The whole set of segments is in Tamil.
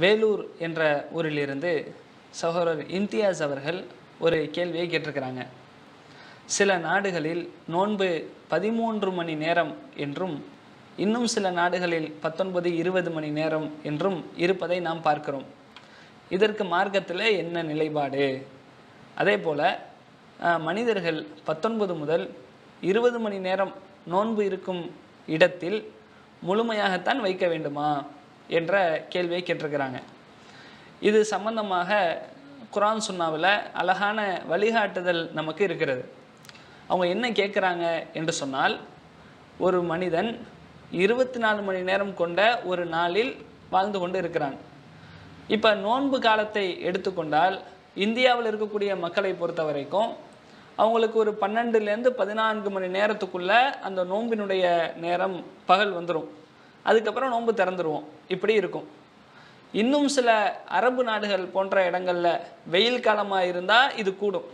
வேலூர் என்ற ஊரிலிருந்து சகோதரர் இம்தியாஸ் அவர்கள் ஒரு கேள்வியை கேட்டிருக்கிறாங்க. சில நாடுகளில் நோன்பு 13 மணி நேரம் என்றும் இன்னும் சில நாடுகளில் 19-20 மணி நேரம் என்றும் இருப்பதை நாம் பார்க்கிறோம். இதற்கு மார்க்கத்தில் என்ன நிலைப்பாடு? அதே போல் மனிதர்கள் 19 முதல் 20 மணி நேரம் நோன்பு இருக்கும் இடத்தில் முழுமையாகத்தான் வைக்க வேண்டுமா என்ற கேள்வியை கேட்டிருக்கிறாங்க. இது சம்பந்தமாக குர்ஆன் சுன்னாவில் அழகான வழிகாட்டுதல் நமக்கு இருக்கிறது. அவங்க என்ன கேட்குறாங்க என்று சொன்னால், ஒரு மனிதன் 24 மணி நேரம் கொண்ட ஒரு நாளில் வாழ்ந்து கொண்டு இருக்கிறான். இப்போ நோன்பு காலத்தை எடுத்துக்கொண்டால் இந்தியாவில் இருக்கக்கூடிய மக்களை பொறுத்த வரைக்கும் அவங்களுக்கு ஒரு 12லேருந்து 14 மணி நேரத்துக்குள்ளே அந்த நோன்பினுடைய நேரம் பகல் வந்துடும். அதுக்கப்புறம் நோன்பு திறந்துருவோம். இப்படி இருக்கும். இன்னும் சில அரபு நாடுகள் போன்ற இடங்களில் வெயில் காலமாக இருந்தால் இது கூடும்,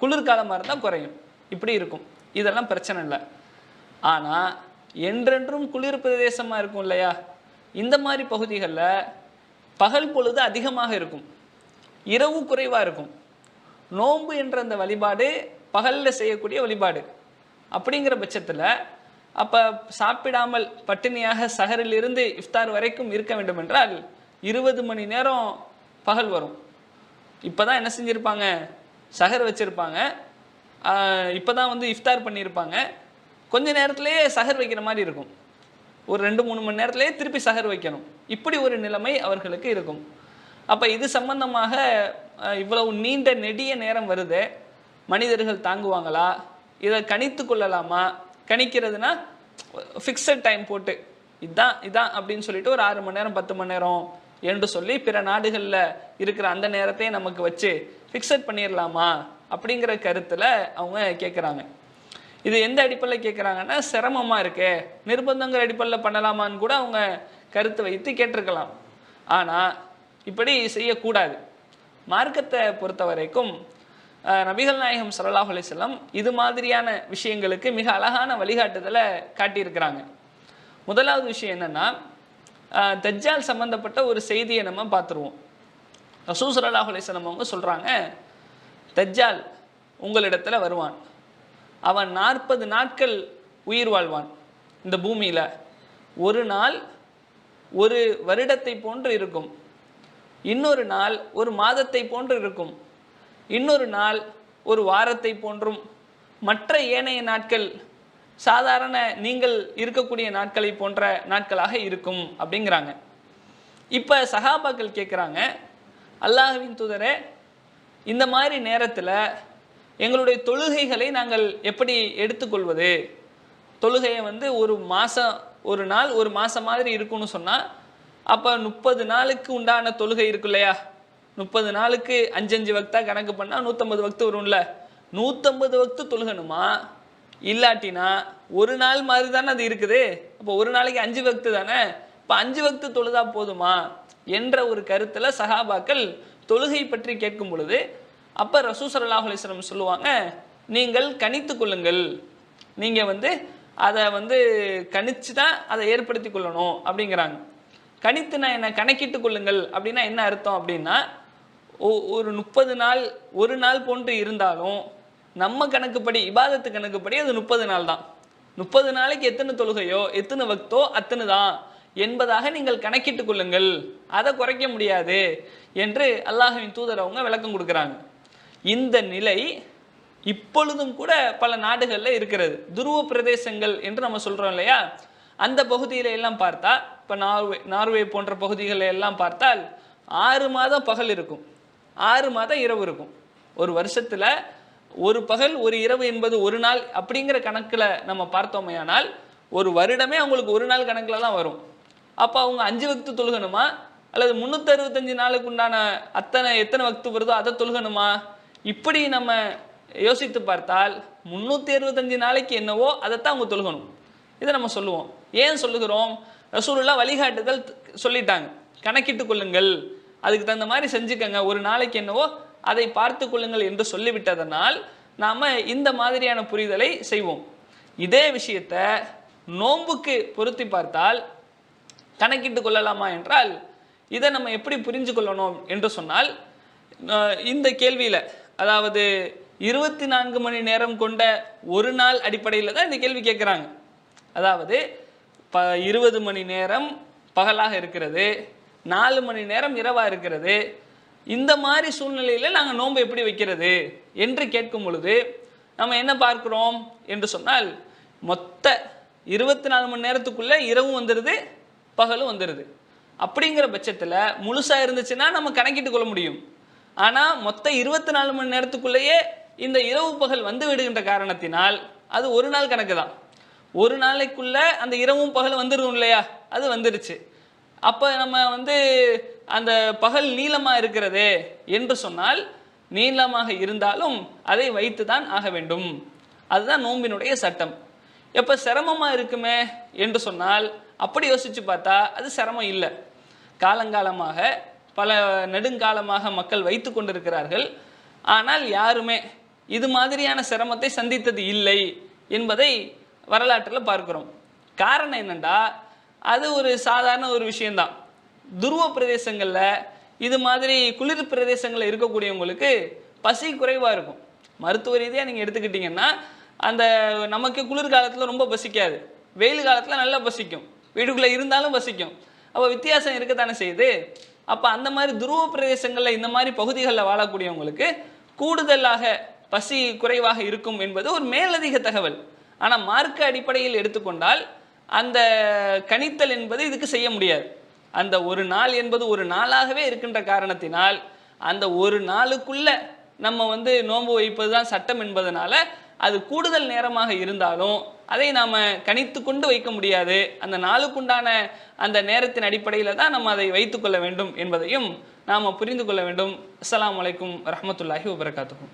குளிர்காலமாக இருந்தால் குறையும். இப்படி இருக்கும். இதெல்லாம் பிரச்சனை இல்லை. ஆனால் என்றென்றும் குளிர் பிரதேசமாக இருக்கும் இல்லையா, இந்த மாதிரி பகுதிகளில் பகல் பொழுது அதிகமாக இருக்கும், இரவு குறைவாக இருக்கும். நோன்பு என்ற அந்த வழிபாடு பகலில் செய்யக்கூடிய வழிபாடு. அப்படிங்கிற பட்சத்தில் அப்போ சாப்பிடாமல் பட்டினியாக சஹரிலிருந்து இஃப்தார் வரைக்கும் இருக்க வேண்டும் என்றால் 20 மணி நேரம் பகல் வரும். இப்போ தான் என்ன செஞ்சுருப்பாங்க, சஹர் வச்சுருப்பாங்க, இப்போ தான் இஃப்தார் பண்ணியிருப்பாங்க. கொஞ்ச நேரத்துலேயே சஹர் வைக்கிற மாதிரி இருக்கும். ஒரு 2-3 மணி நேரத்துலேயே திருப்பி சஹர் வைக்கணும். இப்படி ஒரு நிலைமை அவர்களுக்கு இருக்கும். அப்போ இது சம்பந்தமாக இவ்வளவு நீண்ட நெடிய நேரம் வருது, மனிதர்கள் தாங்குவாங்களா? இதை கணித்து கொள்ளலாமா? கணிக்கிறதுனா ஃபிக்ஸட் டைம் போட்டு இதான் அப்படின்னு சொல்லிட்டு ஒரு 6 மணி நேரம் 10 மணி நேரம் என்று சொல்லி பிற நாடுகளில் இருக்கிற அந்த நேரத்தையும் நமக்கு வச்சு ஃபிக்ஸட் பண்ணிடலாமா அப்படிங்கிற கருத்தில் அவங்க கேட்குறாங்க. இது எந்த அடிப்படையில் கேட்குறாங்கன்னா, சிரமமாக இருக்கே, நிர்பந்தங்கிற அடிப்படையில் பண்ணலாமான்னு கூட அவங்க கருத்து வைத்து கேட்டிருக்கலாம். ஆனால் இப்படி செய்யக்கூடாது. மார்க்கத்தை பொறுத்த வரைக்கும் நபிகள் நாயகம் ஸல்லல்லாஹு அலைஹி வஸல்லம் இது மாதிரியான விஷயங்களுக்கு மிக அழகான வழிகாட்டுதலை காட்டியிருக்கிறாங்க. முதலாவது விஷயம் என்னென்னா, தஜ்ஜால் சம்பந்தப்பட்ட ஒரு செய்தியை நம்ம பார்த்துருவோம். ரசூல் ஸல்லல்லாஹு அலைஹி வஸல்லம் அவங்க சொல்கிறாங்க, தஜ்ஜால் உங்களிடத்தில் வருவான், அவன் 40 நாட்கள் உயிர் வாழ்வான் இந்த பூமியில். ஒரு நாள் ஒரு வருடத்தை போன்று இருக்கும், இன்னொரு நாள் ஒரு மாதத்தை போன்று இருக்கும், இன்னொரு நாள் ஒரு வாரத்தை போன்றும், மற்ற ஏனைய நாட்கள் சாதாரண நீங்கள் இருக்கக்கூடிய நாட்களை போன்ற நாட்களாக இருக்கும் அப்படிங்கிறாங்க. இப்போ சஹாபாக்கள் கேட்குறாங்க, அல்லாஹ்வின் தூதரே, இந்த மாதிரி நேரத்தில் எங்களுடைய தொழுகைகளை நாங்கள் எப்படி எடுத்துக்கொள்வது? தொழுகையை ஒரு மாதம் ஒரு நாள் ஒரு மாதம் மாதிரி இருக்குன்னு சொன்னால், அப்போ 30 நாளுக்கு உண்டான தொழுகை இருக்கு இல்லையா, 30 நாளுக்கு 5 வக்தா கணக்கு பண்ணால் 150 வக்து வரும்ல. 150 வக்து தொழுகணுமா? இல்லாட்டினா ஒரு நாள் மாதிரி தானே அது இருக்குது, அப்போ ஒரு நாளைக்கு 5 வக்து தானே, இப்போ 5 வக்து தொழுதா போதுமா என்ற ஒரு கருத்தில் சஹாபாக்கள் தொழுகை பற்றி கேட்கும் பொழுது, அப்போ ரசூல் ஸல்லல்லாஹு அலைஹி வஸல்லம் சொல்லுவாங்க, நீங்கள் கணித்து கொள்ளுங்கள், நீங்கள் அதை கணிச்சு தான் அதை ஏற்படுத்தி கொள்ளணும் அப்படிங்கிறாங்க. கணித்துனா என்ன, கணக்கிட்டு கொள்ளுங்கள் அப்படின்னா என்ன அர்த்தம் அப்படின்னா, ஒரு 30 நாள் ஒரு நாள் போன்று இருந்தாலும் நம்ம கணக்குப்படி, இபாதத்து கணக்குப்படி அது 30 நாள் தான். 30 நாளைக்கு எத்தனை தொழுகையோ எத்தனை வக்தோ அத்தனை தான் என்பதாக நீங்கள் கணக்கிட்டு கொள்ளுங்கள், அதை குறைக்க முடியாது என்று அல்லாஹ்வின் தூதர் அவங்க விளக்கம் கொடுக்குறாங்க. இந்த நிலை இப்பொழுதும் கூட பல நாடுகளில் இருக்கிறது. துருவ பிரதேசங்கள் என்று நம்ம சொல்கிறோம் இல்லையா, அந்த பகுதியில எல்லாம் பார்த்தா, இப்போ நார்வே போன்ற பகுதிகளில் எல்லாம் பார்த்தால் 6 மாதம் பகல் இருக்கும், 6 மாதம் இரவு இருக்கும். ஒரு வருஷத்தில் ஒரு பகல் ஒரு இரவு என்பது ஒரு நாள் அப்படிங்கிற கணக்கில் நம்ம பார்த்தோமையானால் ஒரு வருடமே அவங்களுக்கு ஒரு நாள் கணக்கில் தான் வரும். அப்போ அவங்க 5 வக்து தொழுகணுமா, அல்லது 365 நாளுக்கு உண்டான எத்தனை வக்து வருதோ அதை தொழுகணுமா? இப்படி நம்ம யோசித்து பார்த்தால் 365 நாளைக்கு என்னவோ அதைத்தான் அவங்க தொழுகணும். இதை நம்ம சொல்லுவோம். ஏன் சொல்லுகிறோம்? ரசூலுல்லாஹ் வழிகாட்டுதல் சொல்லிட்டாங்க, கணக்கிட்டு கொள்ளுங்கள், அதுக்கு தகுந்த மாதிரி செஞ்சுக்கங்க, ஒரு நாளைக்கு என்னவோ அதை பார்த்து கொள்ளுங்கள் என்று சொல்லிவிட்டதனால் நாம் இந்த மாதிரியான புரிதலை செய்வோம். இதே விஷயத்தை நோன்புக்கு பொருத்தி பார்த்தால் கணக்கிட்டு கொள்ளலாமா என்றால், இதை நம்ம எப்படி புரிஞ்சு கொள்ளணும் என்று சொன்னால், இந்த கேள்வியில், அதாவது 24 மணி நேரம் கொண்ட ஒரு நாள் அடிப்படையில் தான் இந்த கேள்வி கேட்குறாங்க. அதாவது 20 மணி நேரம் பகலாக இருக்கிறது, 4 மணி நேரம் இரவாக இருக்கிறது, இந்த மாதிரி சூழ்நிலையில் நாங்கள் நோன்பு எப்படி வைக்கிறது என்று கேட்கும் பொழுது நம்ம என்ன பார்க்கிறோம் என்று சொன்னால், மொத்த 24 மணி நேரத்துக்குள்ளே இரவும் வந்துடுது, பகலும் வந்துடுது. அப்படிங்கிற பட்சத்தில் முழுசாக இருந்துச்சுன்னா நம்ம கணக்கிட்டு கொள்ள முடியும். ஆனால் மொத்த 24 மணி நேரத்துக்குள்ளேயே இந்த இரவு பகல் வந்து விடுகின்ற காரணத்தினால் அது ஒரு நாள் கணக்கு தான். ஒரு நாளைக்குள்ள அந்த இரவும் பகல் வந்துடும் இல்லையா, அது வந்துருச்சு. அப்போ நம்ம அந்த பகல் நீளமாக இருக்கிறது என்று சொன்னால், நீளமாக இருந்தாலும் அதை வைத்து தான் ஆக வேண்டும். அதுதான் நோம்பினுடைய சட்டம். எப்போ சிரமமாக இருக்குமே என்று சொன்னால், அப்படி யோசித்து பார்த்தா அது சிரமம் இல்லை. காலங்காலமாக பல நெடுங்காலமாக மக்கள் வைத்து கொண்டிருக்கிறார்கள். ஆனால் யாருமே இது மாதிரியான சிரமத்தை சந்தித்தது இல்லை என்பதை வரலாற்றில் பார்க்கிறோம். காரணம் என்னென்னா, அது ஒரு சாதாரண ஒரு விஷயந்தான். துருவ பிரதேசங்களில், இது மாதிரி குளிர் பிரதேசங்களில் இருக்கக்கூடியவங்களுக்கு பசி குறைவாக இருக்கும். மருத்துவ ரீதியாக நீங்கள் எடுத்துக்கிட்டிங்கன்னா, அந்த நமக்கு குளிர்காலத்தில் ரொம்ப பசிக்காது, வெயில் காலத்தில் நல்லா பசிக்கும், வீட்டுக்குள்ளே இருந்தாலும் பசிக்கும். அப்போ வித்தியாசம் இருக்கத்தானே செய்யுது. அப்போ அந்த மாதிரி துருவ பிரதேசங்களில், இந்த மாதிரி பகுதிகளில் வாழக்கூடியவங்களுக்கு கூடுதலாக பசி குறைவாக இருக்கும் என்பது ஒரு மேலதிக தகவல். ஆனால் மார்க்க அடிப்படையில் எடுத்துக்கொண்டால் அந்த கணித்தல் என்பது இதுக்கு செய்ய முடியாது. அந்த ஒரு நாள் என்பது ஒரு நாளாகவே இருக்கின்ற காரணத்தினால், அந்த ஒரு நாளுக்குள்ள நம்ம நோன்பு வைப்பது தான் சட்டம் என்பதனால, அது கூடுதல் நேரமாக இருந்தாலும் அதை நாம் கணித்து கொண்டு வைக்க முடியாது. அந்த நாளுக்குண்டான அந்த நேரத்தின் அடிப்படையில் தான் நம்ம அதை வைத்துக்கொள்ள வேண்டும் என்பதையும் நாம் புரிந்து கொள்ள வேண்டும். அஸ்ஸலாமு அலைக்கும் வரஹ்மத்துல்லாஹி வபரகாத்துஹு.